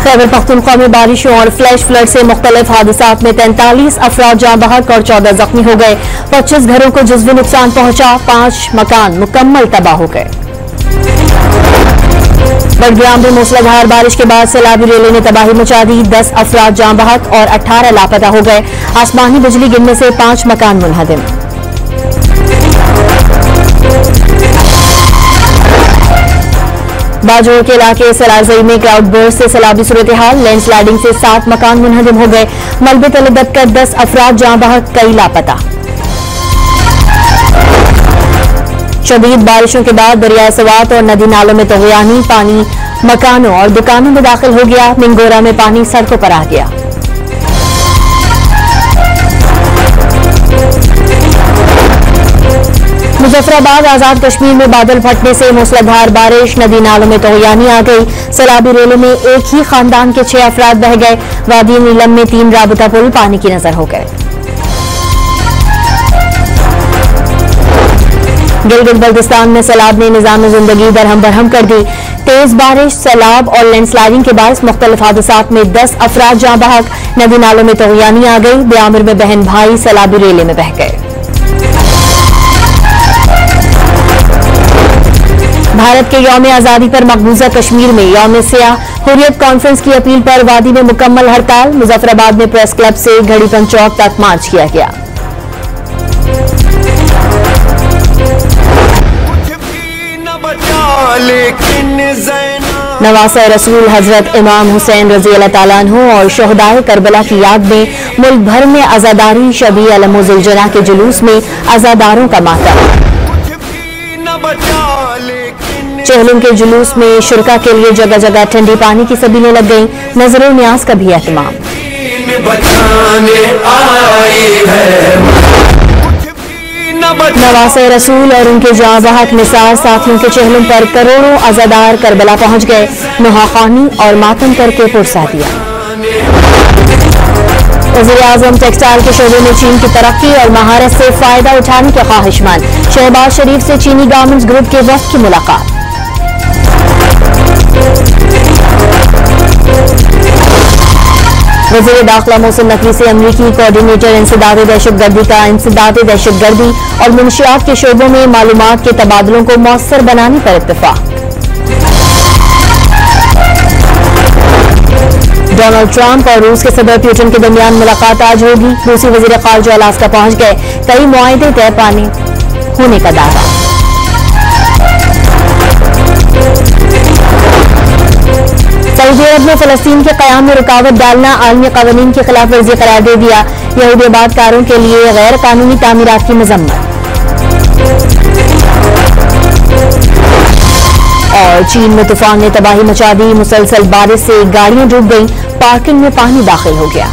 खैबर पख्तूनख्वा में बारिशों और फ्लैश फ्लड से मुख्तलिफ हादसात में 43 अफराद जाँ बहक और 14 जख्मी हो गए। 25 घरों को जुज़वी नुकसान पहुंचा, 5 मकान मुकम्मल तबाह हो गए। बड़ग्राम में मूसलाधार बारिश के बाद सैलाबी रेले ने तबाही मचा दी। 10 अफराद जाँ बहक और 18 लापता हो गए। आसमानी बिजली गिरने से 5 मकान मुनहदम। बाजोर के इलाके सलारजई में क्लाउड बर्स्ट से सैलाबी सूरत हाल, लैंडस्लाइडिंग से 7 मकान मुनहदम हो गए। मलबे तले दबकर 10 अफराद जाँ बहक, कई लापता। शदीद बारिशों के बाद दरिया सवात और नदी नालों में तग़यानी, पानी मकानों और दुकानों में दाखिल हो गया। मिंगोरा में पानी सड़कों पर आ गया। मुजफ्फराबाद आजाद कश्मीर में बादल फटने से मूसलाधार बारिश, नदी नालों में तग़यानी आ गई। सैलाबी रेले में एक ही खानदान के 6 अफराद बह गए। वादी नीलम में 3 राबता पुल पानी की नजर हो गए। गिलगित बल्तिस्तान में सैलाब ने निज़ाम जिंदगी दरहम बरहम कर दी। तेज बारिश, सैलाब और लैंडस्लाइडिंग के बायस मुख्तलिफ हादसात में 10 अफराद जाँ बहक, नदी नालों में तग़यानी आ गई। ब्यामिर में बहन भाई सैलाबी रेले में बह गए। भारत के यौम आजादी पर मकबूजा कश्मीर में यौम सियाह हुर्रियत कॉन्फ्रेंस की अपील पर वादी में मुकम्मल हड़ताल। मुजफ्फराबाद में प्रेस क्लब से घड़ीपन चौक तक मार्च किया गया। नवासे रसूल हजरत इमाम हुसैन रजी अल्लाह ताला अन्हु और शहदाए करबला की याद में मुल्क भर में आजादारी शबी अलमुजुलजना के जुलूस में आजादारों का मातम। चहलम के जुलूस में शुरका के लिए जगह जगह ठंडी पानी की सबीलें लग गईं। नजर न्याज का भी एहतमाम। नवासे रसूल और उनके जाँ बहक निसार साथियों के चेहरों पर करोड़ों आजादार करबला पहुंच गए। नुहाखानी और मातम करके पुरसा दिया। वज़ीर-ए-आज़म टेक्सटाइल के शोबे में चीन की तरक्की और महारत से फायदा उठाने के ख्वाहिशमंद। शहबाज शरीफ से चीनी गारमेंट्स ग्रुप के वफ्द की मुलाकात। वज़ीर दाखिला मोहसिन नकवी से अमरीकी कोऑर्डिनेटर इंसदाद दहशतगर्दी का इंसदाद दहशतगर्दी और मुनशियात के शोबों में मालूमात के तबादलों को मौसर बनाने पर इत्तेफाक। डोनाल्ड ट्रंप और रूस के सदर पुतिन के दरमियान मुलाकात आज होगी। रूसी वज़ीर ख़ारिजा अलास्का पहुंच गए। कई मुआहदे तय पाने होने का दावा। सऊदी अरब ने फ़लस्तीन के क़याम में रुकावट डालना आलमी क़वानीन की खिलाफ वर्जी करार दे दिया। यहूदी आबादकारों के लिए गैर कानूनी तामीरात की मज़म्मत। और चीन में तूफान ने तबाही मचा दी। मुसलसल बारिश से गाड़ियां डूब गईं। पार्किंग में पानी दाखिल हो गया।